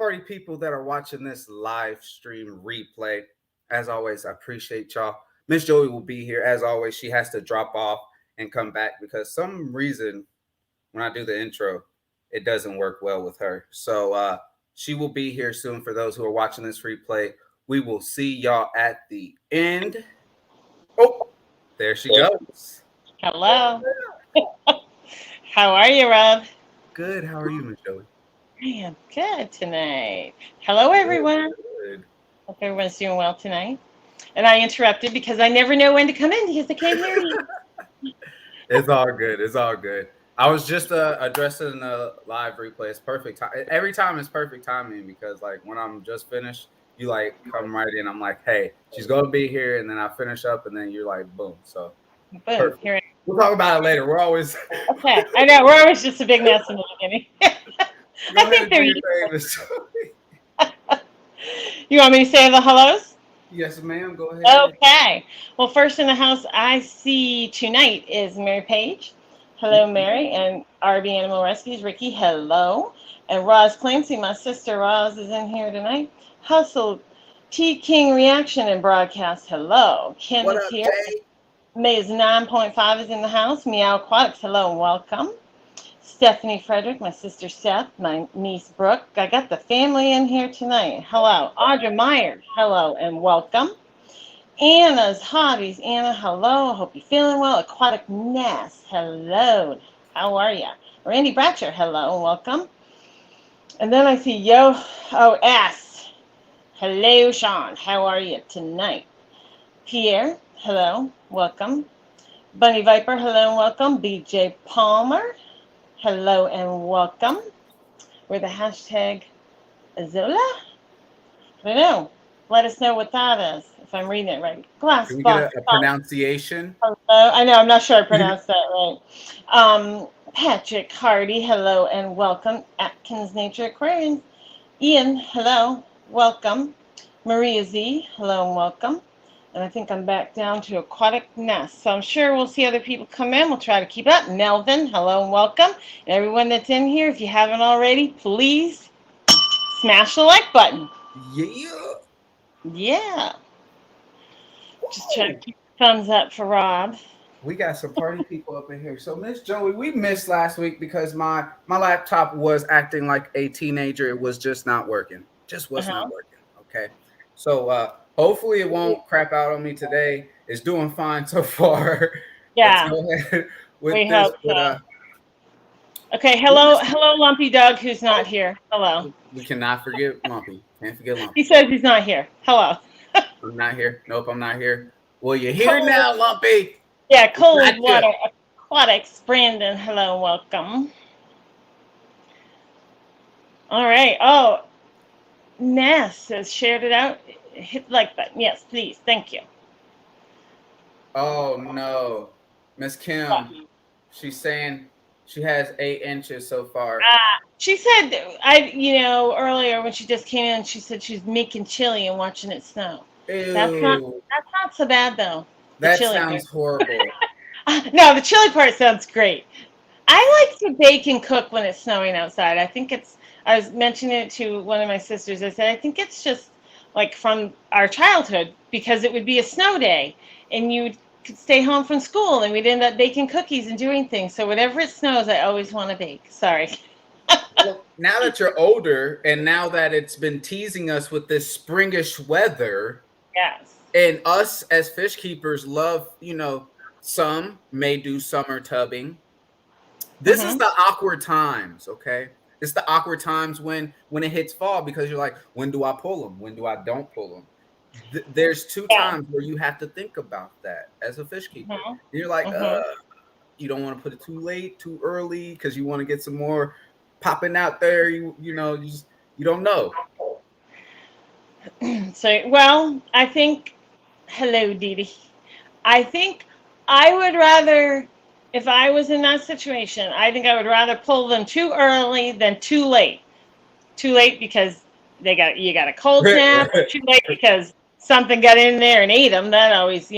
party people that are watching this live stream replay. As always, I appreciate y'all. Miss Joey will be here. As always, she has to drop off and come back because some reason when I do the intro, it doesn't work well with her. So she will be here soon. For those who are watching this replay, we will see y'all at the end. Oh, there she goes. Hello. How are you, Rob? Good. How are you, Miss Joey? I am good tonight. Hello, everyone. Good. Hope everyone's doing well tonight. And I interrupted because I never know when to come in because I can't hear you. It's all good. It's all good. I was just addressing the live replay. It's perfect time. Every time it's perfect timing because like when I'm just finished, you like come right in. I'm like, hey, she's gonna be here, and then I finish up, and then you're like, boom. So Boom. perfect. Here. We'll talk about it later. We're always Okay. I know we're always just a big mess in the beginning. go I ahead think and do they're your used thing, to Miss Joey. it. You want me to say the hellos? Yes, ma'am. Go ahead. Okay. Well, first in the house I see tonight is Mary Page. Hello, Mary. And RB Animal Rescues, Ricky. Hello. And Roz Clancy, my sister Roz, is in here tonight. Hustle T King Reaction and Broadcast. Hello. Kim What is up, here. Jay? Maze 9.5 is in the house. Meow Aquatics. Hello and welcome. Stephanie Frederick, my sister Steph, my niece Brooke. I got the family in here tonight. Hello. Audra Myers. Hello and welcome. Anna's Hobbies. Anna, hello. Hope you're feeling well. Aquatic Nest, hello. How are you? Randy Bratcher, hello and welcome. And then I see S. Hello, Sean. How are you tonight? Pierre, hello. Welcome. Bunny Viper, hello and welcome. BJ Palmer, hello and welcome. We're the hashtag Azola. I don't know. Let us know what that is, if I'm reading it right. Glass Can we get box. a pronunciation? Hello. I know, I'm not sure I pronounced that right. Patrick Hardy, hello and welcome. Atkins Nature Aquarium. Ian, hello, welcome. Maria Z, hello and welcome. And I think I'm back down to Aquatic Nest. So I'm sure we'll see other people come in. We'll try to keep up. Melvin, hello and welcome. And everyone that's in here, if you haven't already, please smash the like button. Yeah. Yeah. Just try to keep the thumbs up for Rob. We got some party people up in here. So Miss Joey, we missed last week because my laptop was acting like a teenager. It was just not working. Just was not working. Okay. So hopefully it won't crap out on me today. It's doing fine so far. Let's Yeah, go ahead with we this. hope so. Okay, hello, Lumpy Doug, who's not here. Hello. We cannot forget Lumpy. Can't forget He Lumpy. says he's not here. Hello. I'm not here. Nope, I'm not here. Well, you're here now, Lumpy. Yeah, Cold Water Aquatics. Brandon, hello and welcome. All right. Oh, Ness has shared it out. Hit the like button. Yes, please. Thank you. Oh no, Miss Kim. She's saying she has 8 inches so far. She said, earlier when she just came in, she said she's making chili and watching it snow. Ew. That's not so bad though. That sounds horrible. No, the chili part sounds great. I like to bake and cook when it's snowing outside. I was mentioning it to one of my sisters. I said, I think it's just like from our childhood because it would be a snow day and you could stay home from school and we'd end up baking cookies and doing things. So whenever it snows, I always want to bake. Sorry. Well, now that you're older and now that it's been teasing us with this springish weather, yes, and us as fish keepers love, some may do summer tubbing. This is the awkward times, okay? It's the awkward times when it hits fall because you're like, when do I pull them? When do I don't pull them? There's 2 times where you have to think about that as a fish keeper. And you're like, you don't want to put it too late, too early, because you want to get some more popping out there. You don't know. So, well, I think, hello, Dee Dee. I think I would rather, if I was in that situation, I think I would rather pull them too early than too late. Too late because you got a cold snap, or too late because something got in there and ate them. That always,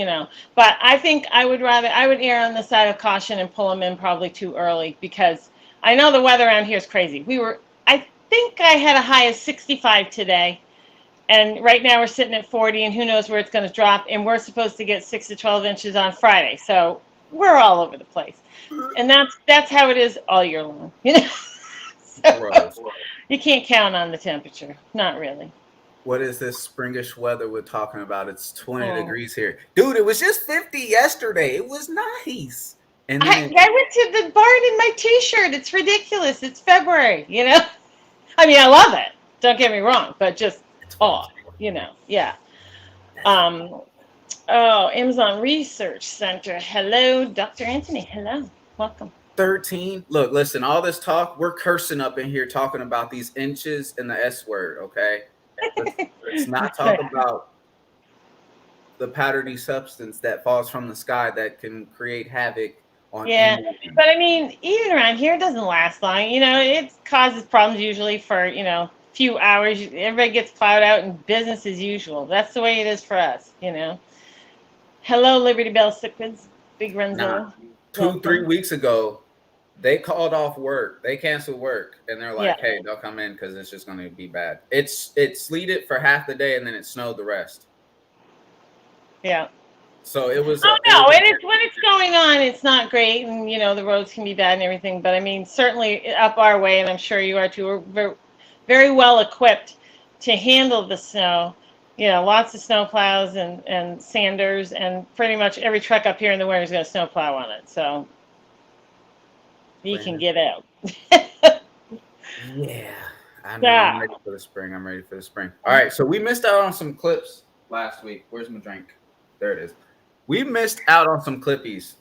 But I think I would err on the side of caution and pull them in probably too early because I know the weather around here is crazy. think I had a high of 65 today. And right now we're sitting at 40, and who knows where it's going to drop. And we're supposed to get 6 to 12 inches on Friday. So we're all over the place. And that's how it is all year long. So you can't count on the temperature. Not really. What is this springish weather we're talking about? It's 20 degrees here. Dude, it was just 50 yesterday. It was nice. And I went to the barn in my t-shirt. It's ridiculous. It's February, I mean, I love it. Don't get me wrong, but just yeah. Amazon Research Center. Hello, Dr. Anthony. Hello. Welcome. 13. Look, listen, all this talk, we're cursing up in here talking about these inches and the S word, okay? Let's not talk about the powdery substance that falls from the sky that can create havoc on anything. But I mean, even around here, it doesn't last long. It causes problems usually for, few hours. Everybody gets plowed out and business as usual. That's the way it is for us, Hello, Liberty Bell Cichlids. Big Renzo. 2-3 weeks ago, they called off work. They canceled work, and they're like, "Hey, don't come in because it's just going to be bad." It sleeted for half the day, and then it snowed the rest. Yeah. So it was. When it's going on, it's not great, and the roads can be bad and everything. But I mean, certainly up our way, and I'm sure you are too. We're very, very well equipped to handle the snow. Lots of snow plows and sanders, and pretty much every truck up here in the winter is going to snow plow on it. So you can get out. Yeah, I know. I'm ready for the spring. All right, so we missed out on some clips last week. Where's my drink? There it is. We missed out on some clippies.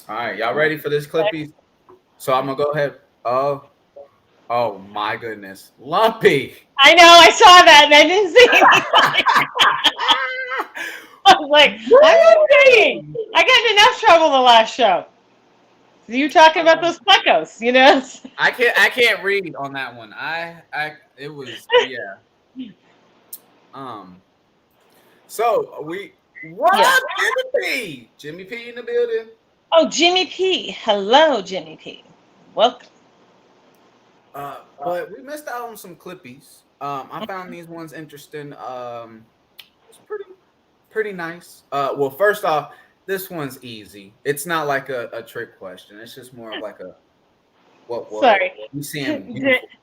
All right, y'all ready for this clippies? So I'm gonna go ahead. Oh my goodness, Lumpy. I know, I saw that and I didn't see anything. I was like, I'm not saying. I got in enough trouble the last show. You talking about those plecos, I can't read on that one. It was So what up, Jimmy P in the building. Oh, Jimmy P. Hello, Jimmy P. Welcome. But we missed out on some clippies. I found these ones interesting. It's pretty nice. Well, first off, this one's easy. It's not like a trick question. It's just more of like a what? Sorry. You see him?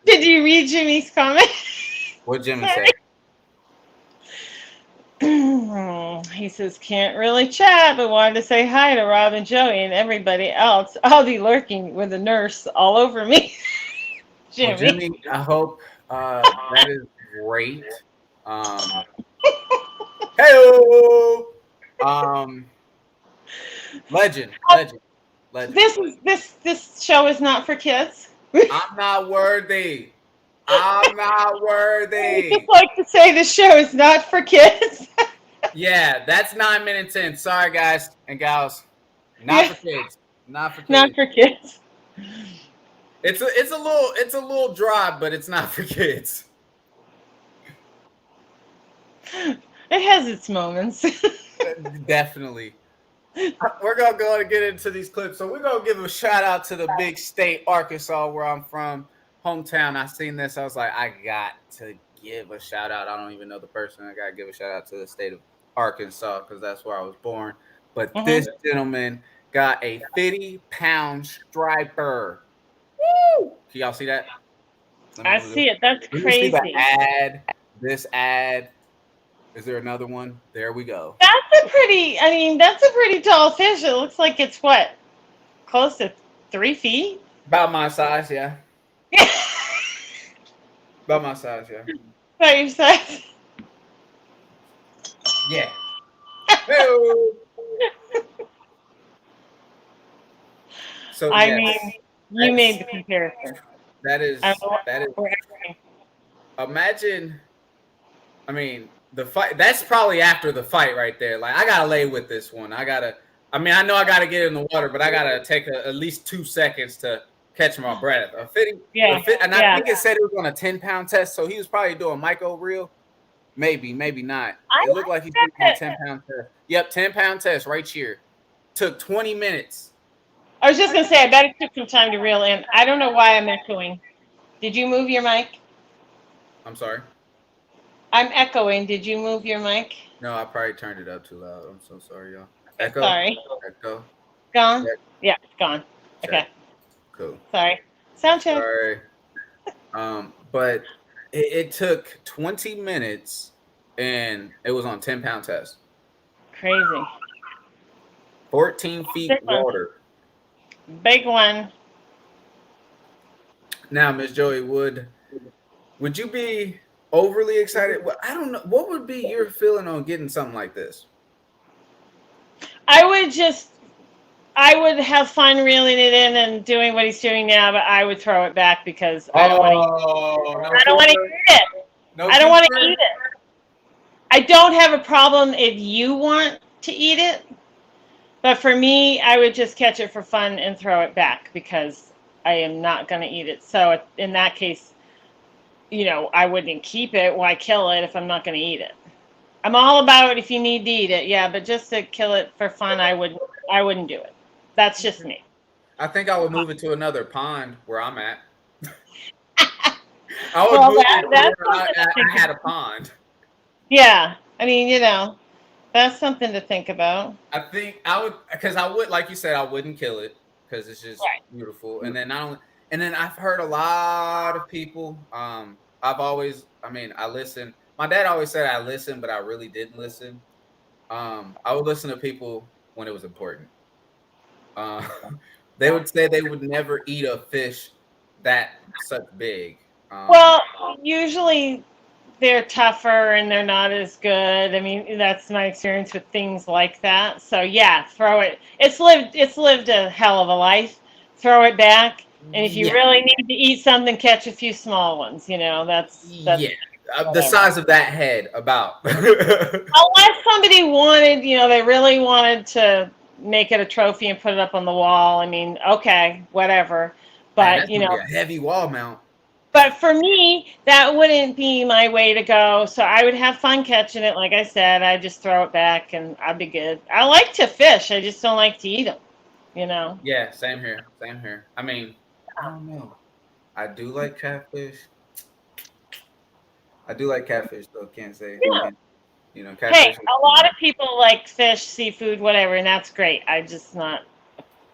Did you read Jimmy's comment? What Jimmy said? He says, can't really chat, but wanted to say hi to Rob and Joey and everybody else. I'll be lurking with a nurse all over me. Jimmy. Well, Jimmy, I hope that is great. Hey-o! Legend. This show is not for kids. I'm not worthy. I just like to say this show is not for kids. Yeah, that's 9 minutes in. Sorry, guys and gals. Not for kids. Not for kids. It's a little dry, but it's not for kids. It has its moments. Definitely. We're gonna go and get into these clips. So we're gonna give a shout out to the big state, Arkansas, where I'm from, hometown. I seen this. I was like, I got to give a shout out. I don't even know the person. I gotta give a shout out to the state of Arkansas because that's where I was born. But this gentleman got a 50-pound striper. Woo! Can y'all see that? I see it. That's crazy. See the ad. This ad. Is there another one? There we go. That's a pretty tall fish. It looks like it's what? Close to 3 feet? About my size, yeah. About my size, yeah. About your size? Yeah. So I mean, you made the comparison. That is. Imagine. I mean, the fight. That's probably after the fight right there. Like, I gotta lay with this one. I know I gotta get in the water, but I gotta take at least 2 seconds to catch my breath. I think it said it was on a 10-pound test, so he was probably doing micro reel. Maybe not. It looked like he took a 10-pound test. Yep, 10-pound test right here. Took 20 minutes. I was just gonna say, I bet it took some time to reel in. I don't know why I'm echoing. Did you move your mic? I'm sorry. I'm echoing. Did you move your mic? No, I probably turned it up too loud. I'm so sorry, y'all. Echo. Sorry. Echo. Gone? Check. Yeah, it's gone. Check. Okay. Cool. Sorry. Sound check. Sorry. But it took 20 minutes, and it was on 10-pound test. Crazy. 14 feet Big one. water. Big one. Now, Miss Joey, would you be overly excited? Well, I don't know. What would be your feeling on getting something like this? I would have fun reeling it in and doing what he's doing now, but I would throw it back because I don't want to eat it. No, I don't want to eat it. I don't have a problem if you want to eat it, but for me, I would just catch it for fun and throw it back because I am not going to eat it. So in that case, I wouldn't keep it. Why kill it if I'm not going to eat it? I'm all about if you need to eat it, yeah, but just to kill it for fun, I wouldn't do it. That's just me. I think I would move it to another pond where I'm at. I had a pond. Yeah, I mean, that's something to think about. I think I would, because I would, like you said, I wouldn't kill it because it's just beautiful. And then I've heard a lot of people. I listen. My dad always said I listened, but I really didn't listen. I would listen to people when it was important. They would say they would never eat a fish that such big. Well, usually they're tougher and they're not as good. I mean, that's my experience with things like that. So yeah, throw it. It's lived a hell of a life. Throw it back. And if you really need to eat something, catch a few small ones. That's the size of that head, about. Unless somebody wanted, they really wanted to make it a trophy and put it up on the wall. I mean, okay, whatever. But Man, that's a heavy wall mount. But for me, that wouldn't be my way to go. So I would have fun catching it. Like I said, I'd just throw it back and I'd be good. I like to fish. I just don't like to eat them. Yeah, same here. Same here. I mean, I don't know. I do like catfish. Though. Can't say. Yeah. Catfish. Hey, a lot of people like fish, seafood, whatever, and that's great. I'm just not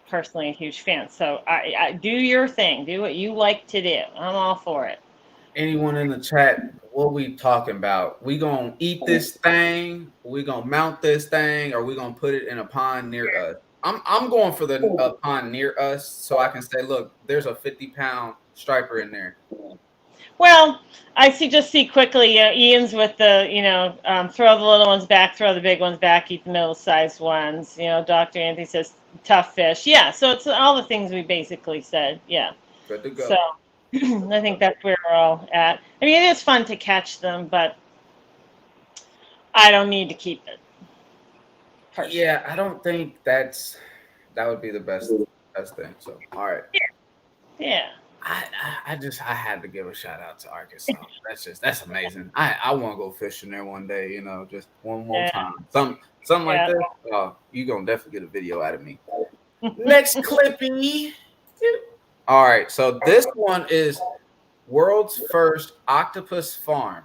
personally a huge fan. So I do your thing. Do what you like to do. I'm all for it. Anyone in the chat, what we talking about? We gonna eat this thing? We gonna mount this thing? Or we gonna put it in a pond near us? I'm going for the pond near us so I can say, look, there's a 50-pound striper in there. Well, I see quickly, Ian's with the, throw the little ones back, throw the big ones back, eat the middle-sized ones. Dr. Anthony says tough fish. Yeah, so it's all the things we basically said. Yeah. Good to go. So I think that's where we're all at. I mean, it is fun to catch them, but I don't need to keep it. Personally. Yeah, I don't think that would be the best thing. So, all right. Yeah. I had to give a shout out to Arkansas. That's amazing. I want to go fishing there one day. Just one more time. Something like this. You gonna definitely get a video out of me. Next clippy. All right. So this one is world's first octopus farm.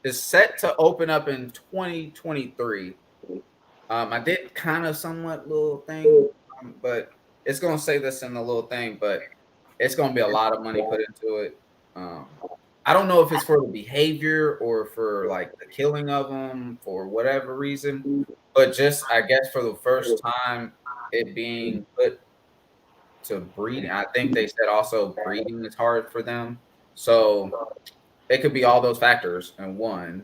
Is set to open up in 2023. I did kind of somewhat little thing, but it's gonna say this in the little thing, but it's going to be a lot of money put into it. I don't know if it's for the behavior or for like the killing of them for whatever reason, but just I guess for the first time it being put to breeding. I think they said also breeding is hard for them. So it could be all those factors in one.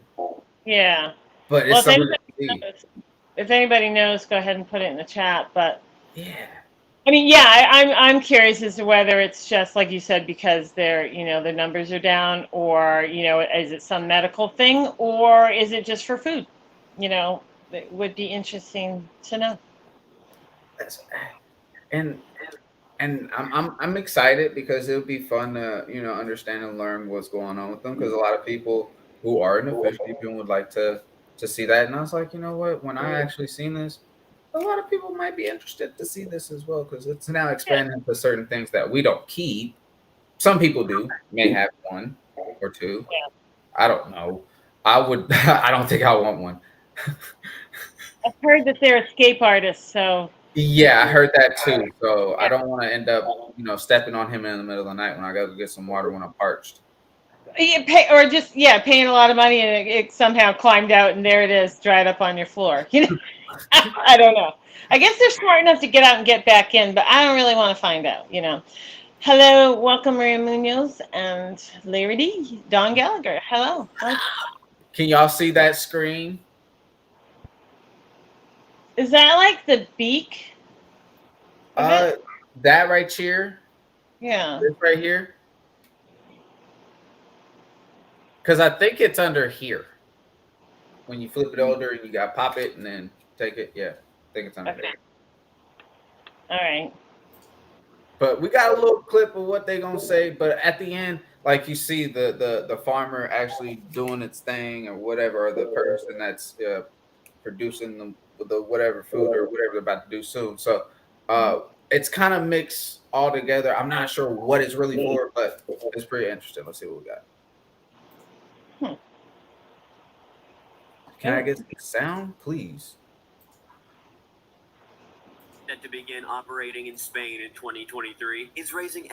Yeah. But it's if anybody knows, go ahead and put it in the chat. But yeah. I mean, yeah, I'm curious as to whether it's just like you said because their numbers are down, or is it some medical thing, or is it just for food? It would be interesting to know. And I'm excited because it'll be fun to understand and learn what's going on with them, because a lot of people who are in the fish keeping would like to see that. And I was like, you know what? When I actually seen this, a lot of people might be interested to see this as well, because it's now expanding to certain things that we don't keep. Some people may have one or two. Yeah. I don't know. I would. I don't think I want one. I've heard that they're escape artists, so Yeah, I heard that too. So I don't want to end up, stepping on him in the middle of the night when I go to get some water when I'm parched. paying a lot of money and it somehow climbed out and there it is, dried up on your floor. I don't know. I guess they're smart enough to get out and get back in, but I don't really want to find out. Hello, welcome Maria Munoz and Larry D. Don Gallagher. Hello. Can y'all see that screen? Is that like the beak? That right here. Yeah. This right here. Because I think it's under here. When you flip it over and you got to pop it and then take it. Yeah, I think it's under here. All right. But we got a little clip of what they're going to say. But at the end, like you see the farmer actually doing its thing or whatever, or the person that's producing the whatever food or whatever they're about to do soon. So it's kind of mixed all together. I'm not sure what it's really for, but it's pretty interesting. Let's see what we got. Can I get some sound, please? To begin operating in Spain in 2023 is raising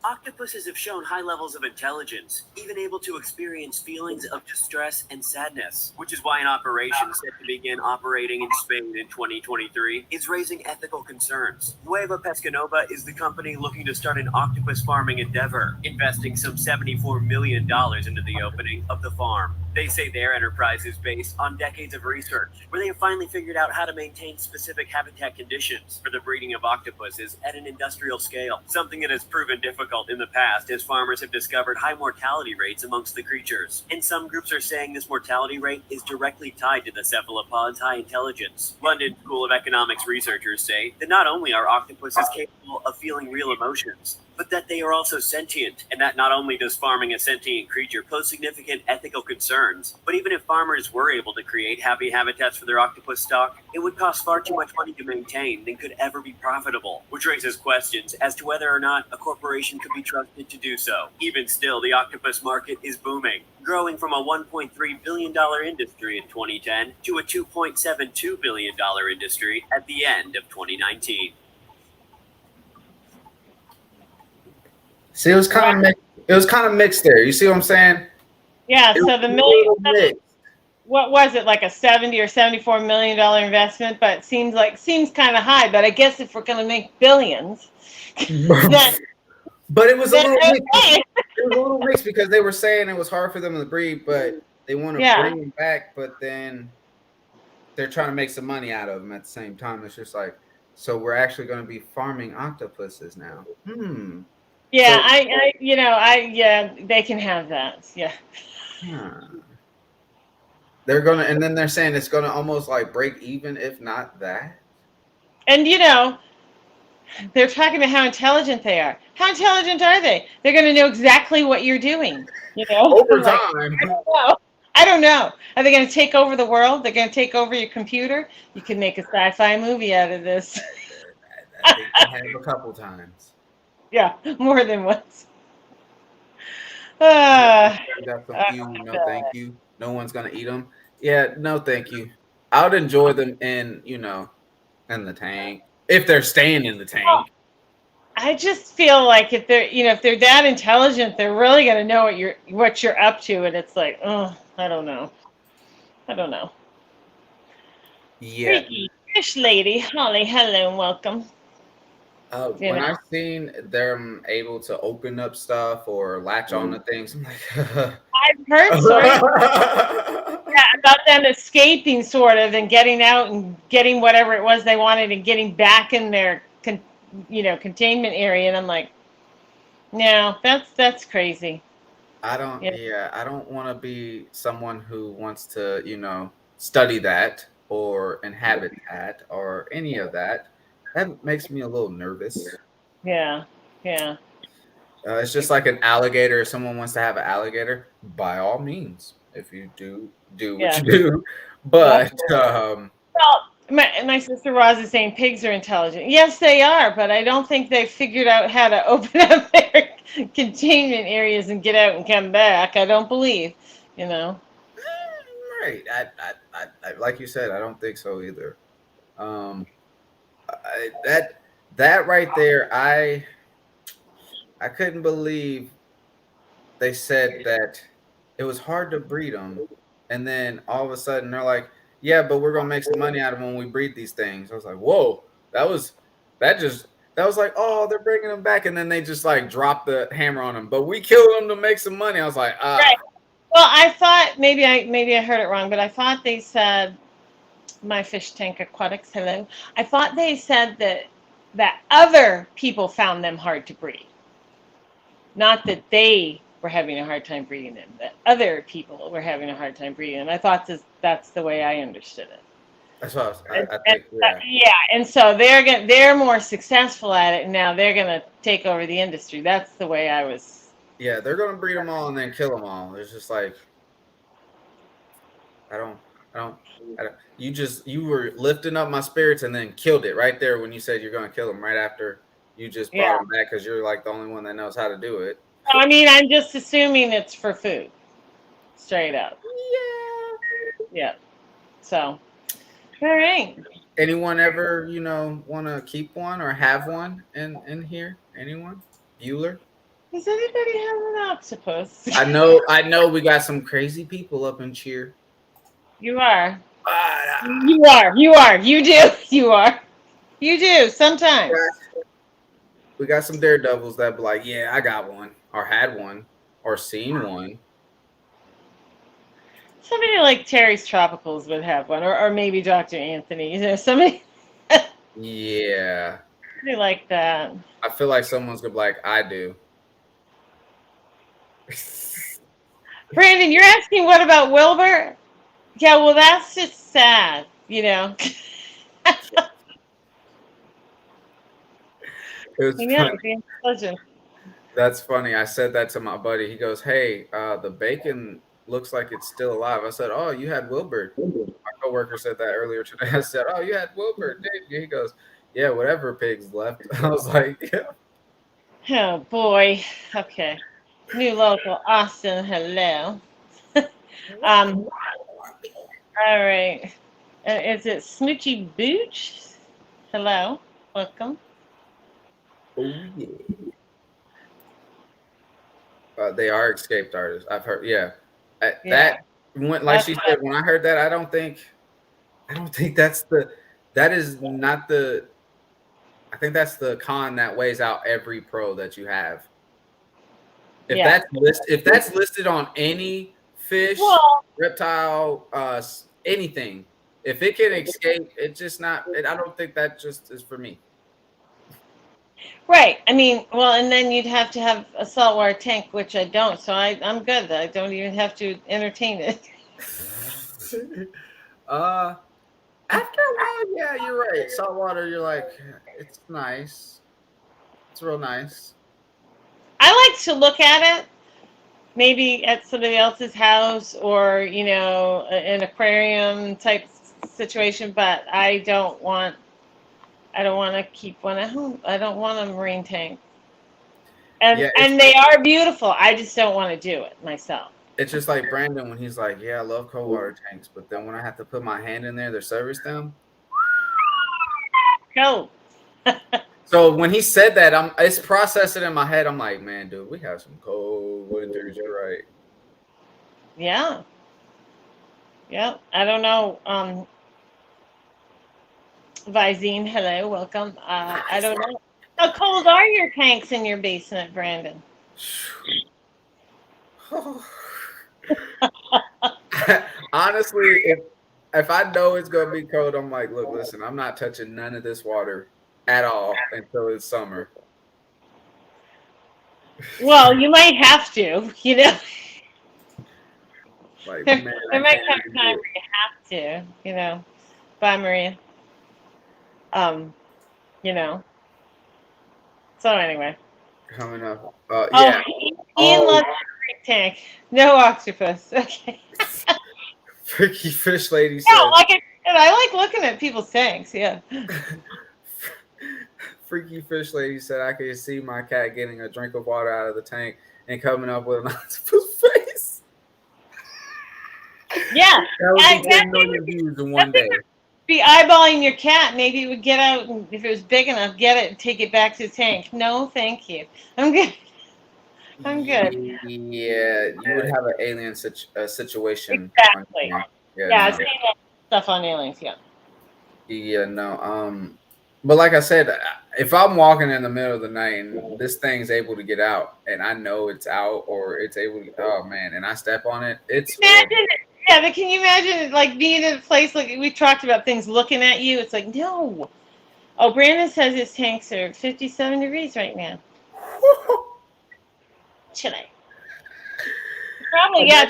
octopuses have shown high levels of intelligence, even able to experience feelings of distress and sadness, which is why an operation set to begin operating in Spain in 2023 is raising ethical concerns. Nueva Pescanova is the company looking to start an octopus farming endeavor, investing some $74 million into the opening of the farm. They say their enterprise is based on decades of research, where they have finally figured out how to maintain specific habitat conditions for the breeding of octopuses at an industrial scale, something that has proven difficult in the past as farmers have discovered high mortality rates amongst the creatures. And some groups are saying this mortality rate is directly tied to the cephalopod's high intelligence. London School of Economics researchers say that not only are octopuses capable of feeling real emotions, but that they are also sentient, and that not only does farming a sentient creature pose significant ethical concerns, but even if farmers were able to create happy habitats for their octopus stock, it would cost far too much money to maintain than could ever be profitable, which raises questions as to whether or not a corporation could be trusted to do so. Even still, the octopus market is booming, growing from a $1.3 billion industry in 2010 to a $2.72 billion industry at the end of 2019. See, it was kind of mixed there. You see what I'm saying? Yeah. So the million, what was it, like a $70 or $74 million investment? But it seems kind of high. But I guess if we're going to make billions, but it was a little mixed. It was a little mixed because they were saying it was hard for them to breed, but they want to bring them back. But then they're trying to make some money out of them at the same time. It's just like, so we're actually going to be farming octopuses now. Yeah, so, they can have that. Yeah. They're gonna, and then they're saying it's gonna almost like break even, if not that. And they're talking about how intelligent they are. How intelligent are they? They're gonna know exactly what you're doing. Over time. I don't know. Are they gonna take over the world? They're gonna take over your computer? You could make a sci-fi movie out of this. I think they have a couple times. Yeah, more than once. No, thank you. No one's gonna eat them. Yeah, no, thank you. I would enjoy them in in the tank if they're staying in the tank. Well, I just feel like if they're that intelligent, they're really gonna know what you're up to, and it's like, oh, I don't know. Yeah. Freaky fish lady, Holly, hello and welcome. When I've seen them able to open up stuff or latch on to things, I'm like, I've heard stories about them escaping sort of and getting out and getting whatever it was they wanted and getting back in their containment area, and I'm like, no, that's crazy. I don't want to be someone who wants to study that or inhabit that or any of that. That makes me a little nervous. Yeah. It's just like an alligator. If someone wants to have an alligator, by all means, if you do what you do. But well, my sister Roz is saying pigs are intelligent. Yes, they are, but I don't think they've figured out how to open up containment areas and get out and come back. I don't believe, you know. Right. I like you said, I don't think so either. That right there, I couldn't believe they said that it was hard to breed them, and then all of a sudden they're like, "Yeah, but we're gonna make some money out of them when we breed these things." I was like, "Whoa, that just that was like, oh, they're bringing them back," and then they just like dropped the hammer on them. But we killed them to make some money. I was like, Right. Well, I thought maybe I heard it wrong, but I thought they said my fish tank aquatics. Hello. I thought they said that other people found them hard to breed, not that they were having a hard time breeding them. That other people were having a hard time breeding them. I thought that's the way I understood it. That's what I think. Yeah, and so they're more successful at it, and now they're gonna take over the industry. That's the way I was. Yeah, they're gonna breed them all and then kill them all. It's just like I don't. You were lifting up my spirits and then killed it right there when you said you're gonna kill them right after you just brought them back because you're like the only one that knows how to do it. I mean, I'm just assuming it's for food, straight up. Yeah. So, all right. Anyone ever, want to keep one or have one in here? Anyone? Bueller? Does anybody have an octopus? I know we got some crazy people up in cheer. You are. You are. You do. You are. You do sometimes. We got some daredevils that be like, yeah, I got one, or had one, or seen one. Somebody like Terry's Tropicals would have one, or maybe Dr. Anthony. Somebody. Yeah. Somebody like that. I feel like someone's gonna be like, I do. Brandon, you're asking what about Wilbur? Yeah, well, that's just sad, It was funny. That's funny. I said that to my buddy. He goes, "Hey, the bacon looks like it's still alive." I said, "Oh, you had Wilbur." My coworker said that earlier today. I said, "Oh, you had Wilbur, didn't you?" He goes, "Yeah, whatever pigs left." I was like, "Yeah." Oh boy. Okay. New local, Austin. Hello. All right. Is it Smoochy Booch? Hello. Welcome. Oh yeah. They are escaped artists. I've heard. Yeah. That went like she said. When I heard that, I don't think that is not the. I think that's the con that weighs out every pro that you have. If that's listed on any fish, reptile, anything, if it can escape, it's just not. I don't think that just is for me. Right. I mean, well, and then you'd have to have a saltwater tank, which I don't. So I'm good. I don't even have to entertain it. After a while, yeah, you're right. Saltwater, you're like, it's nice. It's real nice. I like to look at it, maybe at somebody else's house or, an aquarium type situation, but I don't want to keep one at home. I don't want a marine tank. And they are beautiful. I just don't want to do it myself. It's just like Brandon when he's like, yeah, I love cold water tanks, but then when I have to put my hand in there to service them. Go. So when he said that, it's processing in my head. I'm like, man, dude, we have some cold winters. You're right. Yeah. Yeah. I don't know. Visine, hello, welcome. I don't know. How cold are your tanks in your basement, Brandon? Honestly, if I know it's gonna be cold, I'm like, look, listen, I'm not touching none of this water at all until it's summer. Well, you might have to, Like, there man, might come a time where you have to, Bye, Maria. So anyway. Coming up. Yeah. Ian loves the tank. No octopus. Okay. Freaky fish lady said. Yeah, I like looking at people's tanks. Yeah. freaky fish lady said I could see my cat getting a drink of water out of the tank and coming up with an octopus face. Yeah. That would be 10 That million views in one day. be eyeballing your cat. Maybe it would get out, and if it was big enough, get it and take it back to the tank. No, thank you. I'm good. I'm good. Yeah, you would have an alien situation. Exactly. Yeah, I've seen that stuff on aliens. Yeah. Yeah, no. But like I said, if I'm walking in the middle of the night and this thing's able to get out, and I know it's out or it's able to, oh man, and I step on it, it's Imagine, yeah, but can you imagine like being in a place like we talked about things looking at you? It's like no. Oh, Brandon says his tanks are 57 degrees right now. Should I? Probably, yeah.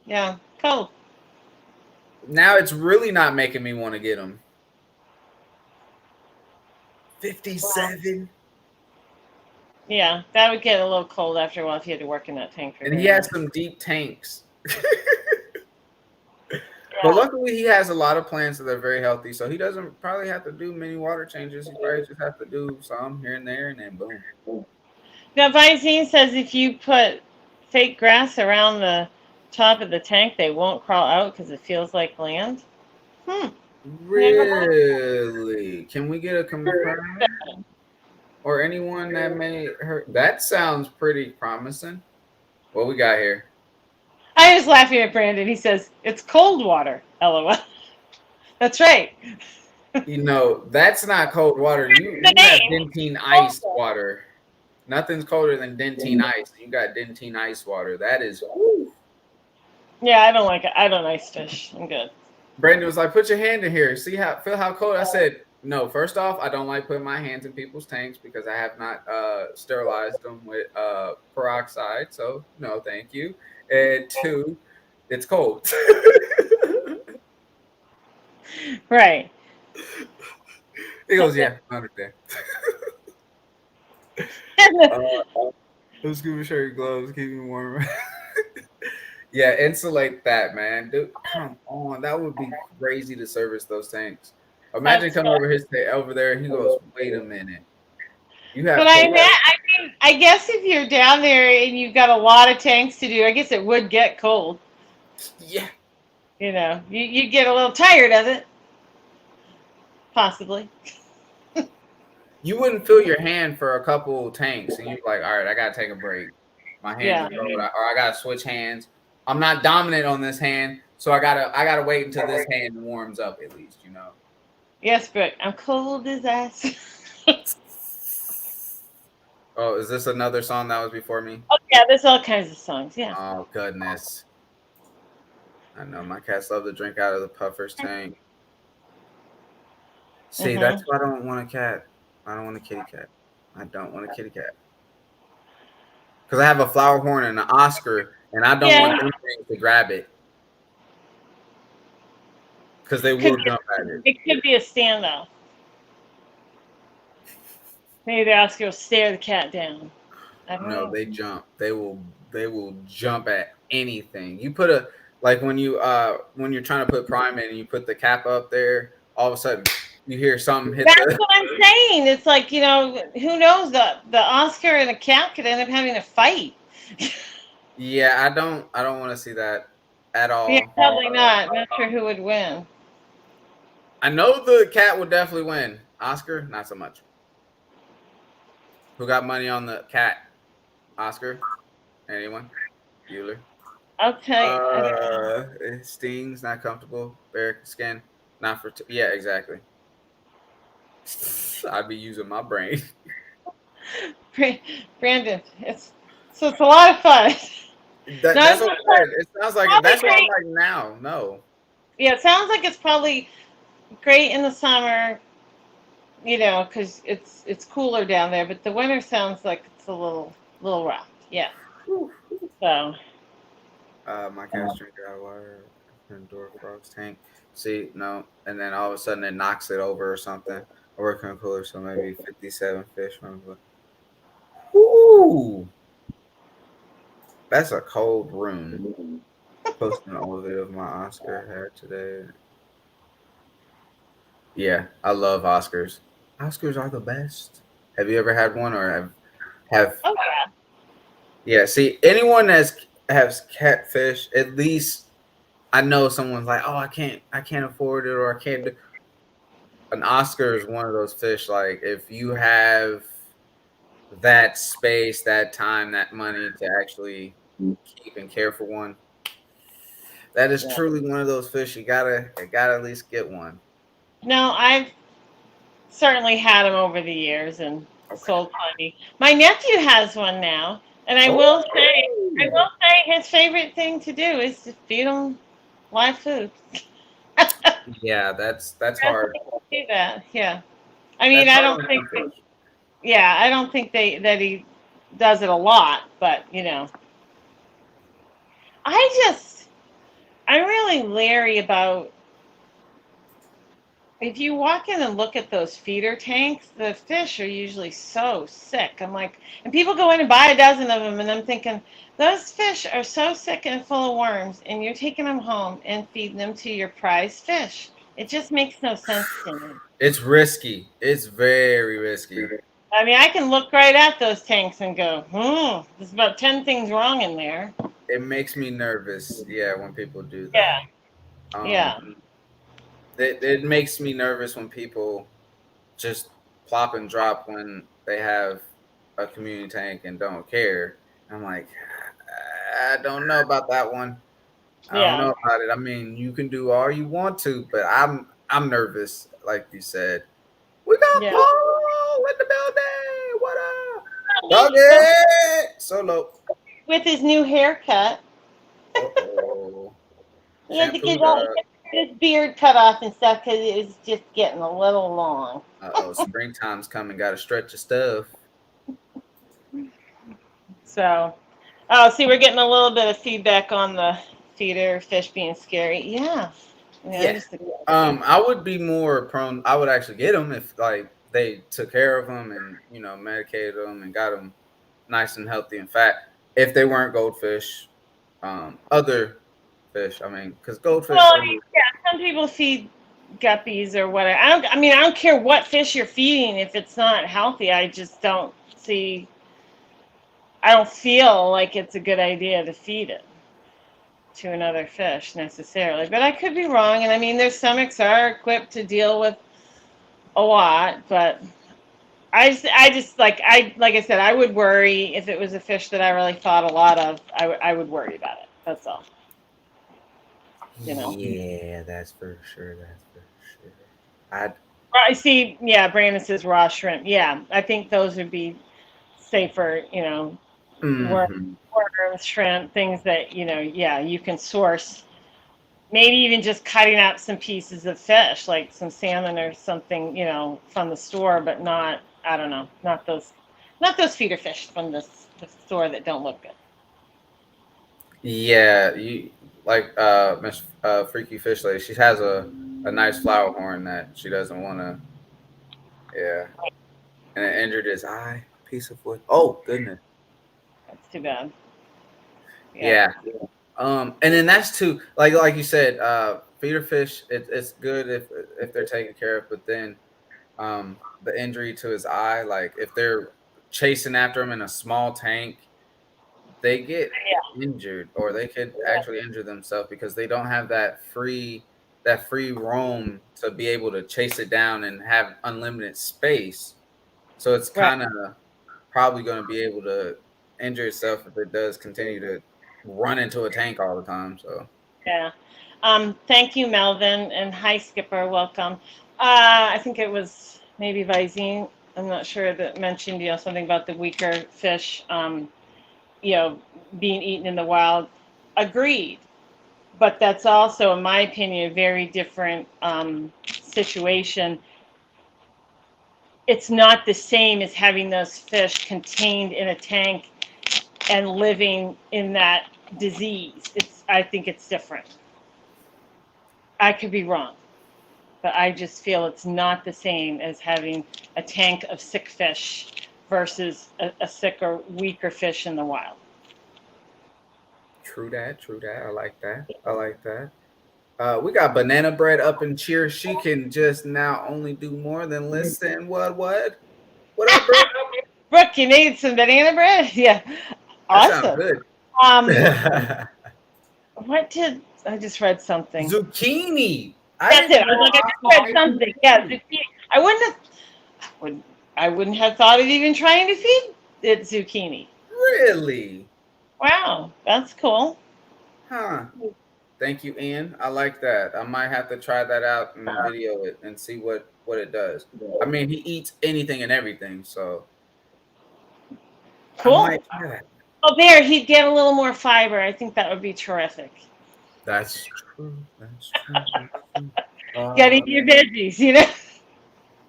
Yeah, cold. Now it's really not making me want to get them. 57. Yeah, that would get a little cold after a while if you had to work in that tank. And he has some deep tanks. But luckily he has a lot of plants that are very healthy, so he doesn't probably have to do many water changes. He probably just have to do some here and there, and then boom. Now, Visine says if you put fake grass around the top of the tank, they won't crawl out because it feels like land. Really? Can we get a confirm? Or anyone that may hurt? That sounds pretty promising. What we got here? I was laughing at Brandon. He says, it's cold water, LOL. That's right. You know, that's not cold water. You got dentine ice water. Nothing's colder than dentine ice. You got dentine ice water. That is. Whew. Yeah, I don't like it. I don't ice fish. I'm good. Brandon was like, put your hand in here. Feel how cold. I said, no, first off, I don't like putting my hands in people's tanks because I have not sterilized them with peroxide. So, no, thank you. And two, it's cold. Right. He goes, yeah, I understand. Those scuba shirt gloves keep me warm. Yeah, insulate that, man. Dude, come on. That would be crazy to service those tanks. Imagine coming over there and he goes, wait a minute. You have. But I guess if you're down there and you've got a lot of tanks to do, I guess it would get cold. Yeah. You know, you get a little tired of it. Possibly. You wouldn't fill your hand for a couple tanks and you're like, all right, I got to take a break. My hand is cold, or I got to switch hands. I'm not dominant on this hand, so I gotta wait until this hand warms up at least, you know. Yes, but I'm cold as ice. Oh, is this another song that was before me? Oh yeah, there's all kinds of songs. Yeah. Oh goodness. I know my cats love to drink out of the puffer's tank. See, that's why I don't want a cat. I don't want a kitty cat. I don't want a kitty cat. Because I have a flower horn and an Oscar, and I don't want them things to grab it. Because they will jump at it. It could be a standoff. Maybe the Oscar will stare the cat down. I don't know. They jump. They will jump at anything. You put when you're trying to put prime in and you put the cap up there, all of a sudden you hear something hit. That's what I'm saying. It's like, you know, who knows? The Oscar and a cat could end up having a fight. Yeah, I don't want to see that at all. Yeah, probably not. Not sure who would win. I know the cat would definitely win. Oscar, not so much. Who got money on the cat? Oscar? Anyone? Bueller? I'll tell you. It stings, not comfortable. Bare skin, not for. Yeah, exactly. I'd be using my brain. Brandon, it's a lot of fun. That's what I said. It sounds like that's what I'm like now. No. Yeah, it sounds like it's probably great in the summer, you know, because it's cooler down there. But the winter sounds like it's a little rough. Yeah. So. My cat's drinking out of water in Dora Frog's tank. See, no, and then all of a sudden it knocks it over or something. I work on cooler, so maybe 57 fish. Ooh, that's a cold room. Posting an old video of my Oscar hair today. Yeah, I love Oscars. Oscars are the best. Have you ever had one, or have Oh yeah. yeah? See, anyone that's has catfish, at least I know someone's like, oh, I can't afford it, or I can't do. An Oscar is one of those fish. Like if you have that space, that time, that money to actually keep and care for one, that is Yeah. truly one of those fish. You gotta at least get one. No, I've certainly had them over the years and Okay. sold plenty. My nephew has one now, and I Oh, will say his favorite thing to do is to feed him live food. yeah, that's That's hard. how he do that. Yeah. I mean, That's I hard don't on think some fish. yeah, I don't think that he does it a lot, but I'm really leery about if you walk in and look at those feeder tanks, the fish are usually so sick. I'm like, and people go in and buy a dozen of them, and I'm thinking, those fish are so sick and full of worms, and you're taking them home and feeding them to your prize fish. It just makes no sense to me. It's risky. It's very risky. I mean, I can look right at those tanks and go, there's about 10 things wrong in there. It makes me nervous. Yeah, when people do that. Yeah, Um, yeah, it makes me nervous when people just plop and drop when they have a community tank and don't care. I'm like, I don't know about that one. I don't yeah, know about it. I mean, you can do all you want to, but I'm nervous, like you said. We got yeah. Paul in the building. What up? Me, Doggy Solo. with his new haircut. Uh-oh. He had to Shampooed get up. his beard cut off and stuff because it was just getting a little long. Uh-oh. Springtime's coming. Gotta stretch your stuff. So, oh, see, we're getting a little bit of feedback on the feeder fish being scary. Yeah, I Yeah. just I would be more prone. I would actually get them if like they took care of them and medicated them and got them nice and healthy and fat. If they weren't goldfish, other fish. I mean, because goldfish. well, I mean, yeah, some people feed guppies or whatever. I don't. I mean, I don't care what fish you're feeding if it's not healthy. I just don't see. I don't feel like it's a good idea to feed it to another fish necessarily. But I could be wrong. And I mean, their stomachs are equipped to deal with a lot, but like I said, I would worry if it was a fish that I really thought a lot of. I would worry about it. That's all. You know. yeah, that's for sure. That's for sure. I. I see. Yeah, Brandon says raw shrimp. Yeah, I think those would be safer. Worm, Mhm. worms, shrimp, things that yeah, you can source. Maybe even just cutting out some pieces of fish, like some salmon or something, from the store, but not. I don't know, not those feeder fish from the store that don't look good. Yeah, you like Miss Freaky Fish Lady. She has a nice flower horn that she doesn't want to. Yeah, and it injured his eye. Piece of wood. Oh goodness. That's too bad. Yeah. Yeah. And then that's too like you said, feeder fish. It's good if they're taken care of, but then the injury to his eye, like if they're chasing after him in a small tank, they get injured or they could actually injure themselves because they don't have that free roam to be able to chase it down and have unlimited space. So it's Right. kind of probably going to be able to injure itself if it does continue to run into a tank all the time. So Yeah. Thank you, Melvin, and hi, Skipper. Welcome. I think it was maybe Visine. I'm not sure that mentioned something about the weaker fish you know being eaten in the wild. Agreed, but that's also, in my opinion, a very different situation. It's not the same as having those fish contained in a tank and living in that disease. I think it's different. I could be wrong, but I just feel it's not the same as having a tank of sick fish versus a sicker, weaker fish in the wild. true that. True that. I like that. I like that. We got Banana Bread up in cheer. She can just now only do more than listen. What? What up, Brooke? Brooke, you need some banana bread? Yeah. That sounds Awesome. good. What did I just read something? Zucchini. That's it. I was like, I just read something. Yeah, zucchini. I wouldn't have thought of even trying to feed it zucchini. Really? Wow, that's cool. Huh. Thank you, Ian. I like that. I might have to try that out and video it and see what it does. I mean, he eats anything and everything, so Cool. I might try that. Oh, there, he'd get a little more fiber. I think that would be terrific. That's true. That's true. Gotta eat your veggies, you know?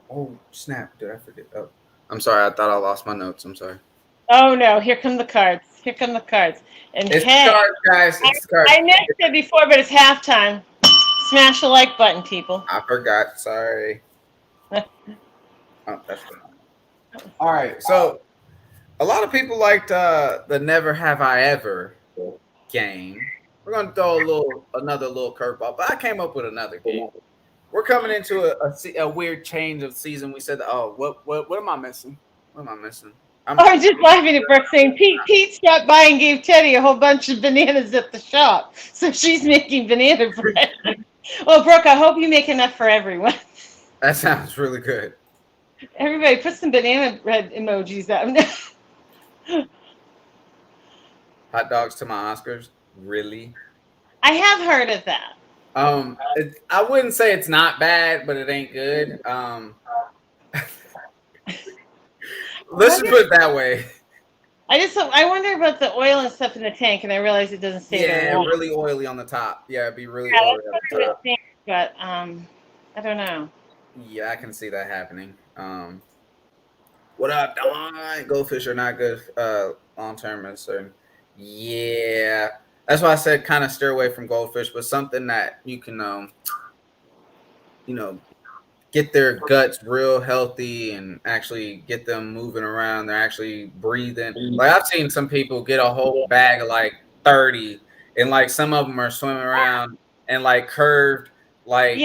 Oh, snap. Did I forget? Oh, I'm sorry. I thought I lost my notes. I'm sorry. Oh, no. Here come the cards. Here come the cards. And It's hey, the cards, guys. It's the cards. I mentioned it before, but it's halftime. Smash the like button, people. I forgot. Sorry. Oh, that's fine. All right. So, a lot of people liked the Never Have I Ever game. We're gonna throw another little curveball, but I came up with another game. We're coming into a weird change of season. We said, "Oh, what am I missing? What am I missing?" I'm just laughing at Brooke saying Pete stopped by and gave Teddy a whole bunch of bananas at the shop, so she's making banana bread. Well, Brooke, I hope you make enough for everyone. That sounds really good. Everybody, put some banana bread emojis up. Hot dogs to my Oscars. Really? I have heard of that. I wouldn't say it's not bad, but it ain't good. Let's just put it that way. I wonder about the oil and stuff in the tank, and I realize it doesn't say that. Yeah, really oily on the top. Yeah, it'd be really oily on the top. But I don't know. Yeah, I can see that happening. What up, Don? Goldfish are not good long term and certain. Yeah. That's why I said kind of steer away from goldfish, but something that you can get their guts real healthy and actually get them moving around. They're actually breathing. Like I've seen some people get a whole bag of like 30 and like some of them are swimming around and like curved like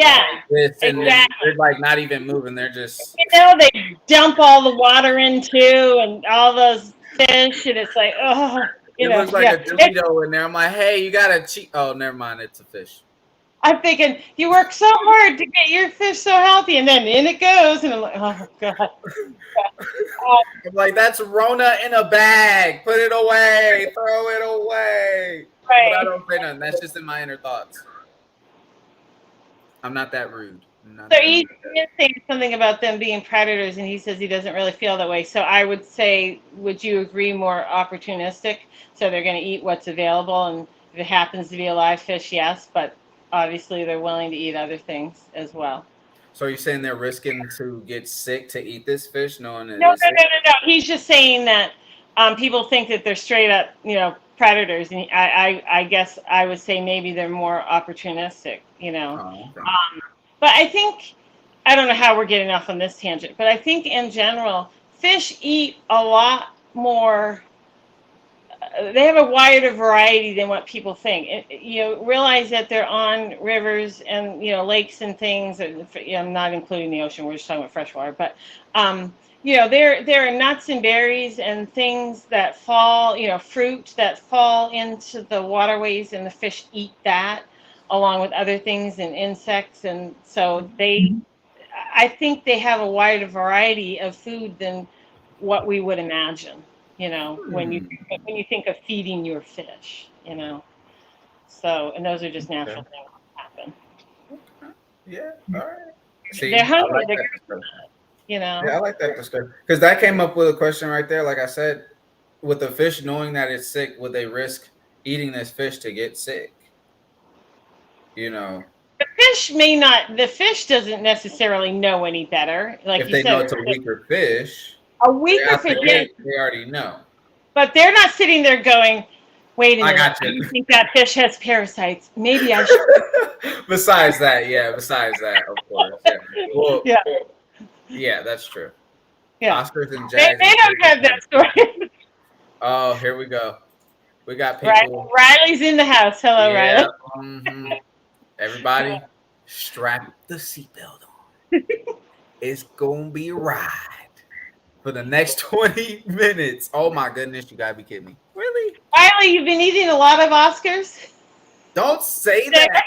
this and exactly. They're like not even moving. They're just they dump all the water in too and all those fish and it's like it looks like a Dorito in there. I'm like, hey, you gotta cheat. Oh, never mind, it's a fish. I'm thinking you work so hard to get your fish so healthy, and then in it goes, and I'm like, oh god. I'm like, that's Rona in a bag. Put it away. Throw it away. Right. But I don't say nothing. That's just in my inner thoughts. I'm not that rude. So he's saying something about them being predators, and he says he doesn't really feel that way. So I would say, would you agree, more opportunistic? So they're going to eat what's available, and if it happens to be a live fish, yes, but obviously they're willing to eat other things as well. So you're saying they're risking to get sick to eat this fish, knowing that No. He's just saying that people think that they're straight up, predators, and I guess I would say maybe they're more opportunistic, Oh, okay. But I think, I don't know how we're getting off on this tangent, but I think in general, fish eat a lot more. They have a wider variety than what people think. You realize that they're on rivers and lakes and things. I'm not including the ocean. We're just talking about freshwater. But there are nuts and berries and things that fall. Fruit that fall into the waterways, and the fish eat that along with other things and insects. And so I think they have a wider variety of food than what we would imagine. When you think of feeding your fish, So, and those are just natural things that happen. Yeah, all right. See, they're hungry. I like Yeah, I like that discussion because that came up with a question right there. Like I said, with the fish knowing that it's sick, would they risk eating this fish to get sick? The fish may not. The fish doesn't necessarily know any better. Like if you they said, know it's a weaker fish. A weaker fish, they already know. But they're not sitting there going, wait a minute, I got you. I think that fish has parasites. Maybe I should. Besides that, of course. Yeah. Well, yeah, that's true. Yeah. Oscars and Jags. They don't have that story. Oh, here we go. We got people. Riley's in the house. Hello, Riley. Mm-hmm. Everybody, strap the seatbelt on. It's gonna be a ride for the next 20 minutes. Oh my goodness, you gotta be kidding me. Really? Riley, you've been eating a lot of Oscars? Don't say that.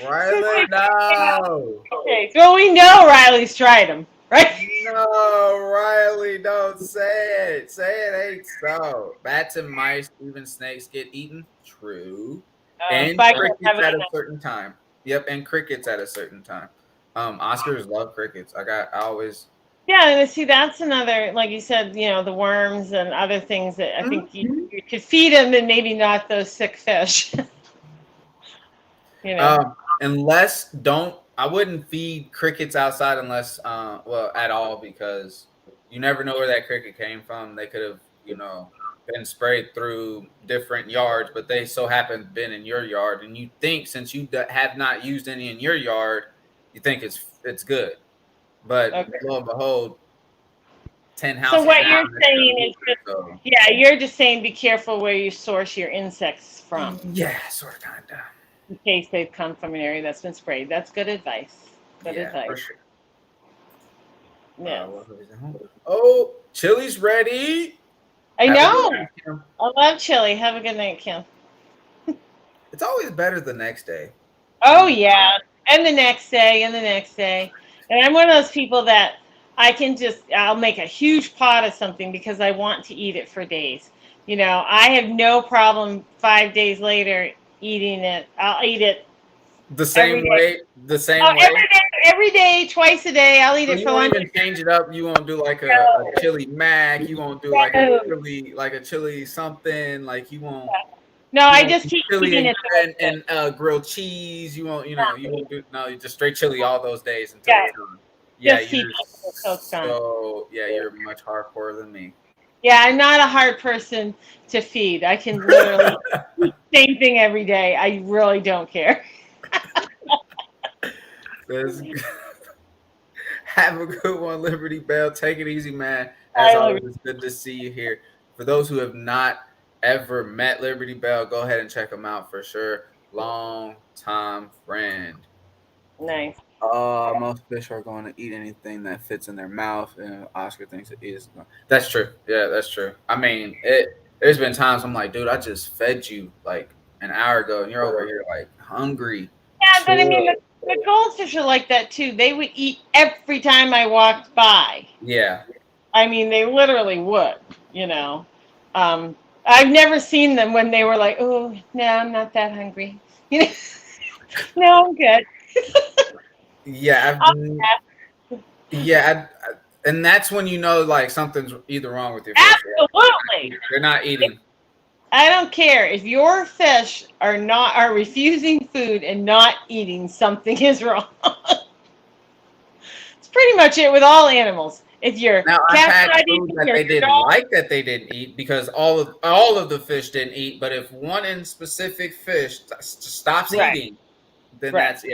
Riley, no. Okay, so we know Riley's tried them, right? No, Riley, don't say it. Say it ain't so. Bats and mice, even snakes get eaten. True. And crickets at a certain time. Yep, and crickets at a certain time. Oscars love crickets. I always. Yeah, and see, that's another, like you said, the worms and other things that I think you could feed them, and maybe not those sick fish. I wouldn't feed crickets outside unless, at all, because you never know where that cricket came from. They could have, been sprayed through different yards, but they so happen been in your yard, and you think since you have not used any in your yard, you think it's good, but lo and behold, 10 houses. So what you're saying is, you're just saying be careful where you source your insects from. Yeah, sort of, kinda. In case they've come from an area that's been sprayed. That's good advice. Good advice. For sure. Yeah. Oh, chili's ready. I know. I love chili. Have a good night, Kim. It's always better the next day. Oh, yeah. And the next day, and the next day. And I'm one of those people that I'll make a huge pot of something because I want to eat it for days. I have no problem 5 days later eating it. I'll eat it the same way. The same way. Every day, twice a day. I'll eat it for lunch. You won't even change it up. You won't do like a chili mac. You won't do like a chili something. Like you won't. No, I just keep eating it. And grilled cheese. You won't. You won't do. No, you just straight chili all those days until it's done. Yeah, you're much hardcore than me. Yeah, I'm not a hard person to feed. I can literally eat the same thing every day. I really don't care. Have a good one, Liberty Bell. Take it easy, man. As always, it's good to see you here. For those who have not ever met Liberty Bell, go ahead and check him out for sure. Long time friend. Nice. Most fish are going to eat anything that fits in their mouth, and Oscar thinks it is. That's true. Yeah, that's true. I mean, there's been times I'm like, dude, I just fed you like an hour ago, and you're over here like hungry. Yeah, but I mean, the goldfish are like that too. They would eat every time I walked by. Yeah. I mean, they literally would. I've never seen them when they were like, "Oh, no, I'm not that hungry." No, I'm good. And that's when you know like something's either wrong with your fish. Absolutely. They're not eating. I don't care if your fish are refusing food and not eating, something is wrong. It's pretty much it with all animals. If you're now, I've had food that they didn't like that they didn't eat because all of the fish didn't eat. But if one in specific fish stops eating, then that's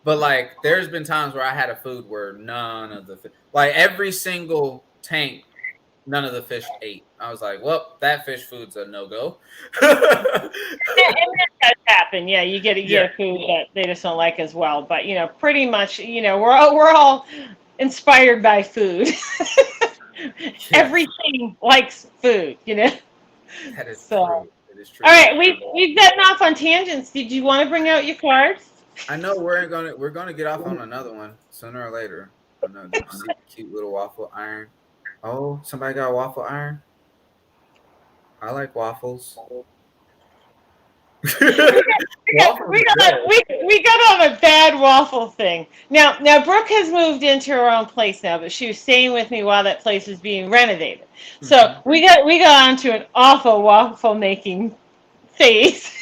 But like, there's been times where I had a food where none of the like every single tank, none of the fish ate. I was like, well, that fish food's a no-go. And that does happen. Yeah, you get a food that they just don't like as well. But pretty much, we're all inspired by food. Everything likes food. That is true. It is true. All right, we've gotten off on tangents. Did you want to bring out your cards? I know we're gonna get off on another one sooner or later. Cute little waffle iron. Oh, somebody got a waffle iron? I like waffles. we got on a bad waffle thing. Now Brooke has moved into her own place now, but she was staying with me while that place was being renovated. So we got onto an awful waffle making phase.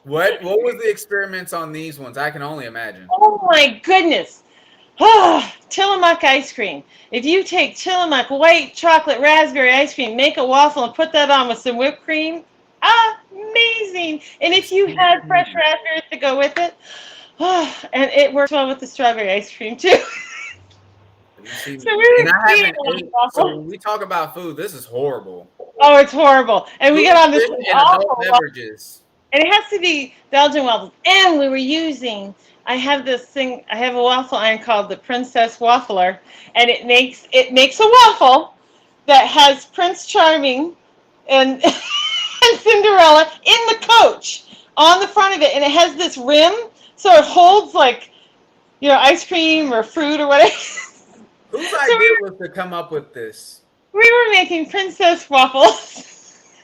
What was the experiments on these ones? I can only imagine. Oh my goodness. Tillamook ice cream. If you take Tillamook white chocolate raspberry ice cream, make a waffle and put that on with some whipped cream, amazing. And if you had fresh raspberries to go with it, and it works well with the strawberry ice cream too. So when we talk about food, this is horrible. Oh, it's horrible. And we get on this awful beverages. And it has to be Belgian waffles. And we were using, I have this thing, I have a waffle iron called the Princess Waffler, and it makes a waffle that has Prince Charming and, and Cinderella in the coach on the front of it, and it has this rim, so it holds like, ice cream or fruit or whatever. Whose idea was to come up with this? We were making princess waffles.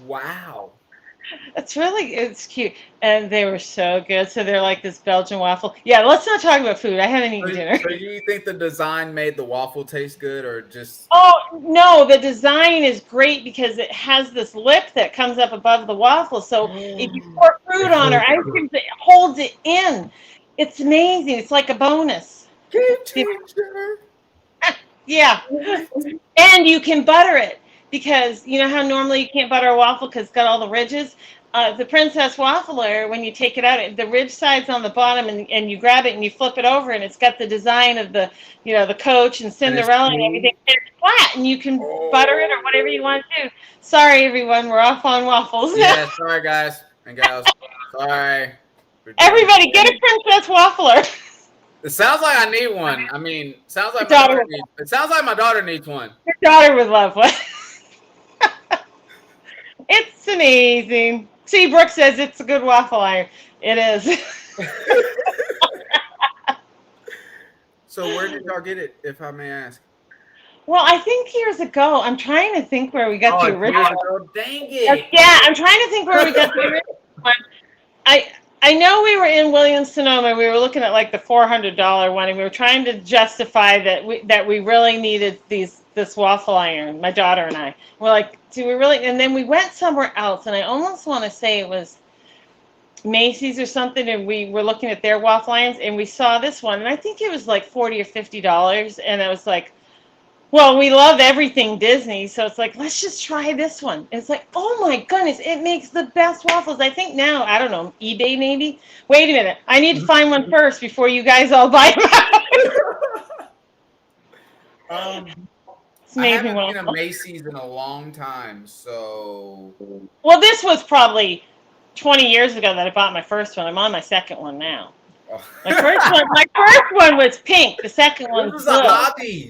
Wow. It's cute. And they were so good. So they're like this Belgian waffle. Yeah, let's not talk about food. I haven't eaten dinner. So you think the design made the waffle taste good or just... Oh, no, the design is great because it has this lip that comes up above the waffle. So if you pour fruit on or ice cream, it holds it in. It's amazing. It's like a bonus. Game changer. Yeah. And you can butter it because you know how normally you can't butter a waffle because it's got all the ridges? The Princess Waffler, when you take it out, the ridge side's on the bottom and you grab it and you flip it over and it's got the design of the, the coach and Cinderella and everything. And it's flat and you can butter it or whatever you want to do. Sorry, everyone. We're off on waffles. Yeah, sorry, guys and gals. Sorry. Everybody, get a Princess Waffler. It sounds like I need one. I mean, sounds like it sounds like my daughter needs one. Your daughter would love one. It's amazing. See, Brooke says it's a good waffle iron. It is. So where did y'all get it, if I may ask? Well, I think years ago. I'm trying to think where we got the original. Dang it. Yeah, I'm trying to think where we got the original one. I know we were in Williams-Sonoma. We were looking at like the $400 one, and we were trying to justify that we really needed this waffle iron. My daughter and I. We're like, do we really? And then we went somewhere else, and I almost want to say it was Macy's or something, and we were looking at their waffle irons, and we saw this one, and I think it was like $40 or $50, and I was like, well, we love everything Disney, so it's like, let's just try this one. And it's like, oh my goodness, it makes the best waffles. I think now, I don't know, eBay maybe? Wait a minute, I need to find one first before you guys all buy them. It's amazing. I haven't been to Macy's in a long time, so... Well, this was probably 20 years ago that I bought my first one. I'm on my second one now. My first one was pink. The second one was blue.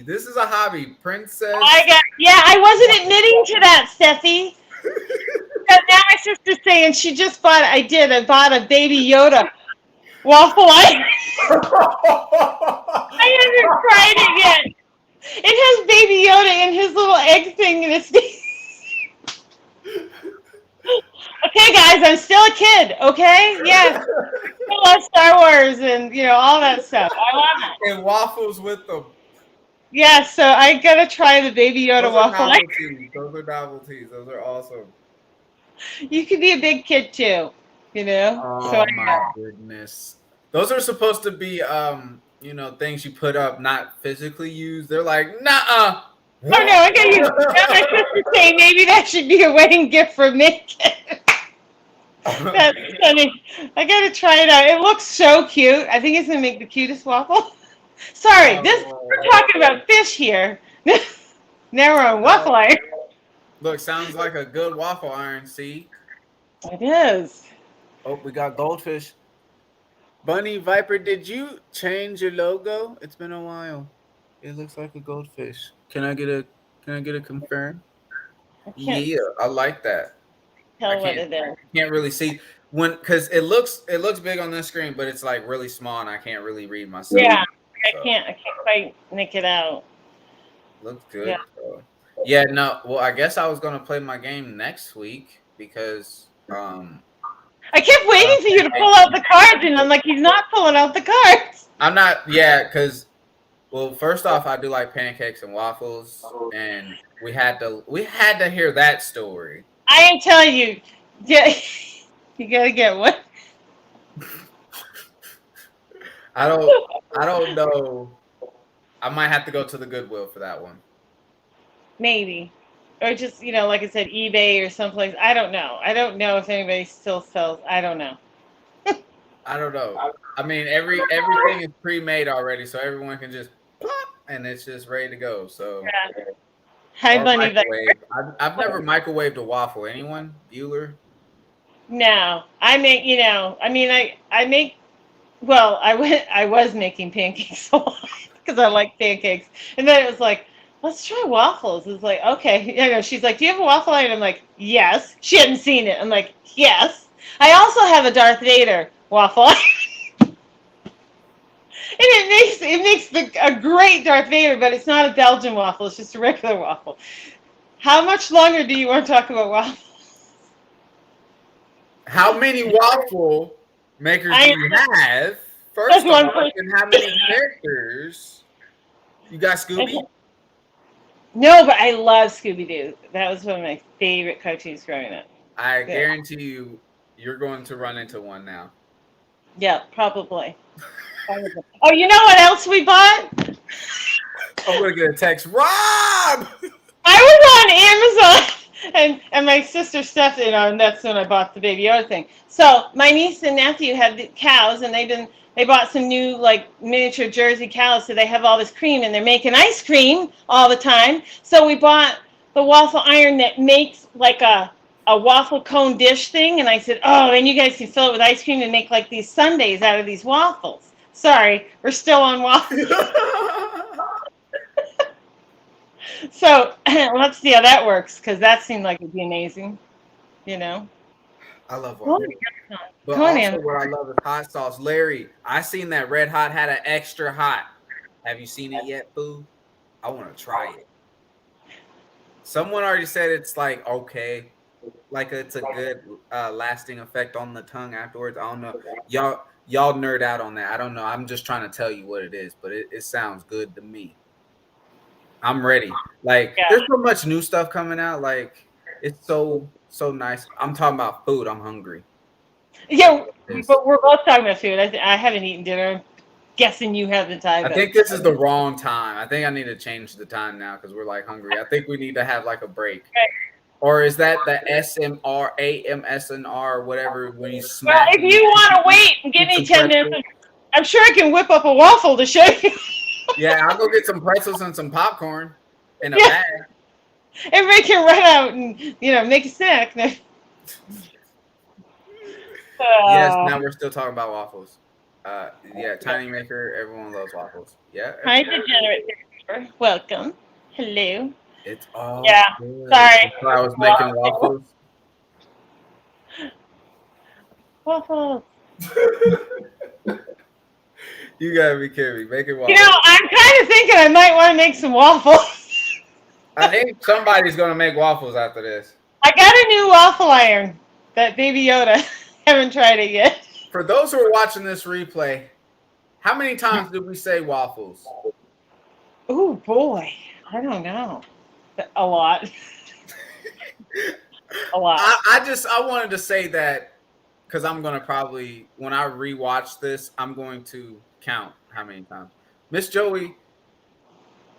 This is a hobby. Princess. I wasn't admitting to that, Steffi. Because now my sister's saying she just bought. I bought a Baby Yoda waffle iron. I haven't tried it yet. It has Baby Yoda in his little egg thing in his face. Okay, guys, I'm still a kid, okay? Yeah. I love Star Wars and, all that stuff. I love it. And waffles with them. Yeah, so I got to try the Baby Yoda waffle. Those are novelties. Those are awesome. You could be a big kid, too, Oh, my goodness. Those are supposed to be, things you put up, not physically used. They're like, nuh-uh. Oh, no, I got you. My sister saying maybe that should be a wedding gift for me. That's funny. I gotta try it out. It looks so cute. I think it's gonna make the cutest waffle. Sorry, we're talking about fish here. Now we're on waffle iron. Look, sounds like a good waffle iron. See? It is. Oh, we got goldfish. Bunny Viper, did you change your logo? It's been a while. It looks like a goldfish. Can I get a confirm? Yeah, I like that. Tell what it is. Can't really see because it looks big on this screen, but it's like really small and I can't really read myself. Yeah, so. I can't quite make it out. Looks good. Yeah. Yeah, no. Well, I guess I was gonna play my game next week because I kept waiting for you to pull out the cards, and I'm like, he's not pulling out the cards. I'm not. Yeah, because first off, I do like pancakes and waffles, and we had to hear that story. I am telling you, you gotta get one. I don't know. I might have to go to the Goodwill for that one. Maybe. Or just, like I said, eBay or someplace. I don't know. I don't know if anybody still sells. I don't know. I don't know. I mean, everything is pre-made already, so everyone can just pop, and it's just ready to go. So. Yeah. Hi, Bunny. I've never microwaved a waffle. Anyone? Bueller? No, I make, I mean, I make, well, I was making pancakes a lot because I like pancakes. And then it was like, let's try waffles. It's like, okay. She's like, do you have a waffle iron? I'm like, yes. She hadn't seen it. I'm like, yes. I also have a Darth Vader waffle iron. And it makes a great Darth Vader, but it's not a Belgian waffle. It's just a regular waffle. How much longer do you want to talk about waffles? How many waffle makers do you have? First off, and how many characters? You got Scooby? No, but I love Scooby-Doo. That was one of my favorite cartoons growing up. I guarantee you, you're going to run into one now. Yeah, probably. Oh, you know what else we bought? I'm going to get a text. Rob! I was on Amazon, and my sister Steph, and that's when I bought the Baby Yoda thing. So my niece and nephew had the cows, and they bought some new like miniature Jersey cows, so they have all this cream, and they're making ice cream all the time. So we bought the waffle iron that makes like a waffle cone dish thing, and I said, oh, then you guys can fill it with ice cream and make like these sundaes out of these waffles. Sorry, we're still on waffles. So let's see how that works, because that seemed like it'd be amazing, I love waffles. But also what I love is hot sauce. Larry, I seen that Red Hot had an extra hot. Have you seen it yet, boo? I want to try it. Someone already said it's like okay, like it's a good lasting effect on the tongue afterwards. I don't know. Y'all nerd out on that. I don't know. I'm just trying to tell you what it is, but it sounds good to me. I'm ready. Like there's so much new stuff coming out. Like it's so nice. I'm talking about food. I'm hungry. Yeah, but we're both talking about food. I haven't eaten dinner. I'm guessing you haven't either. I think this is the wrong time. I think I need to change the time now because we're like hungry. I think we need to have like a break. Or is that the SMR, AMSNR, whatever, when you smash? Well, if you want to wait and give me 10 minutes, I'm sure I can whip up a waffle to show you. Yeah, I'll go get some pretzels and some popcorn in a bag. Everybody can run out and, make a snack. Yes, now we're still talking about waffles. Tiny Maker, everyone loves waffles. Yeah. Hi, Degenerate. Welcome. Hello. It's all good. Sorry. I was making waffles. Waffles. You gotta be kidding me. Making waffles. I'm kind of thinking I might want to make some waffles. I think somebody's gonna make waffles after this. I got a new waffle iron. That Baby Yoda. Haven't tried it yet. For those who are watching this replay, how many times did we say waffles? Oh boy, I don't know. A lot. A lot. I wanted to say that because I'm gonna probably when I rewatch this, I'm going to count how many times. Miss Joey,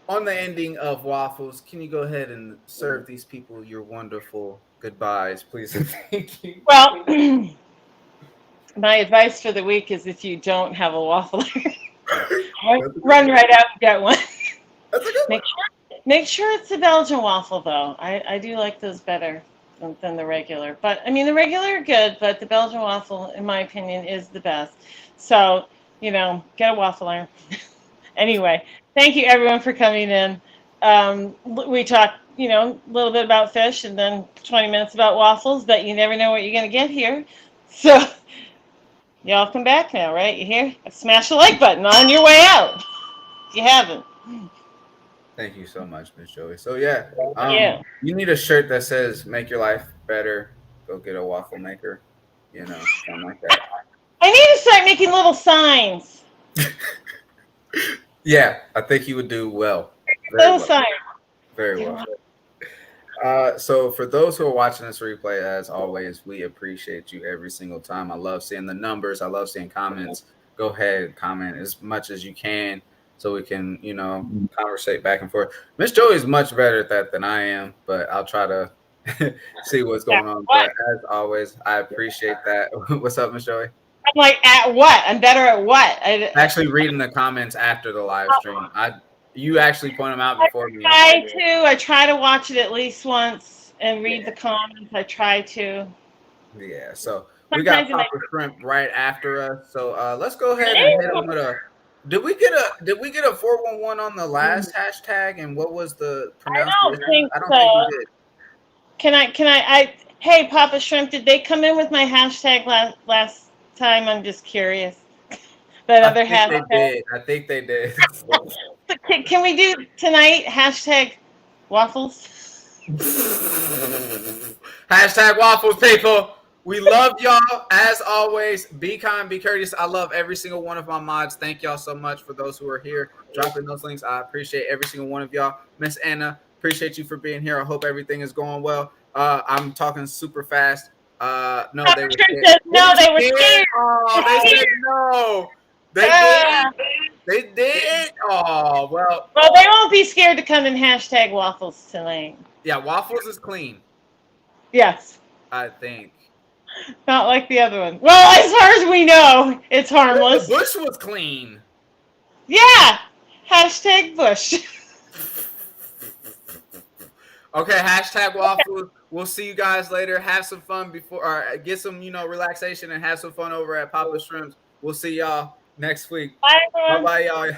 on the ending of waffles, can you go ahead and serve these people your wonderful goodbyes, please and thank you. Well, my advice for the week is if you don't have a waffle iron, run right out and get one. That's a good one. Make sure it's a Belgian waffle, though. I do like those better than the regular. But, I mean, the regular are good, but the Belgian waffle, in my opinion, is the best. So, get a waffle iron. Anyway, thank you, everyone, for coming in. We talked, a little bit about fish and then 20 minutes about waffles, but you never know what you're going to get here. So, y'all come back now, right? You hear? Smash the like button on your way out. If you haven't. Thank you so much, Miss Joey. So you need a shirt that says "Make your life better." Go get a waffle maker, something like that. I need to start making little signs. Yeah, I think you would do well. Signs. Very well. So for those who are watching this replay, as always, we appreciate you every single time. I love seeing the numbers. I love seeing comments. Go ahead, comment as much as you can. So we can, conversate back and forth. Miss Joey is much better at that than I am, but I'll try to see what's going on. But as always, I appreciate that. What's up, Miss Joey? I'm like, at what? I'm better at what? Actually reading the comments after the live stream. You actually point them out before me. I try to watch it at least once and read the comments. I try to. Yeah, so we got Sometimes it might. Papa Shrimp right after us. So let's go ahead and hit him with a. Did we get a 411 on the last hashtag? And what was the I pronunciation? don't think I don't so. think we did. Hey, Papa Shrimp, did they come in with my hashtag last time? I'm just curious. That I other think hashtag. they did. I think they did. Can we do tonight hashtag waffles? Hashtag waffles, people. We love y'all. As always, be kind, be courteous. I love every single one of my mods. Thank y'all so much for those who are here dropping those links. I appreciate every single one of y'all. Miss Anna, appreciate you for being here. I hope everything is going well. I'm talking super fast. No, they were scared. Says, no, they were scared. Oh, they said no. They did. They did. Oh, well. Well, they won't be scared to come in hashtag waffles tonight. Yeah, waffles is clean. Yes. I think. Not like the other one. Well, as far as we know, it's harmless. The bush was clean. Yeah. Hashtag bush. Okay, hashtag waffles. We'll see you guys later. Have some fun before, or get some, relaxation and have some fun over at Papa Shrimps. We'll see y'all next week. Bye, everyone. Bye, y'all.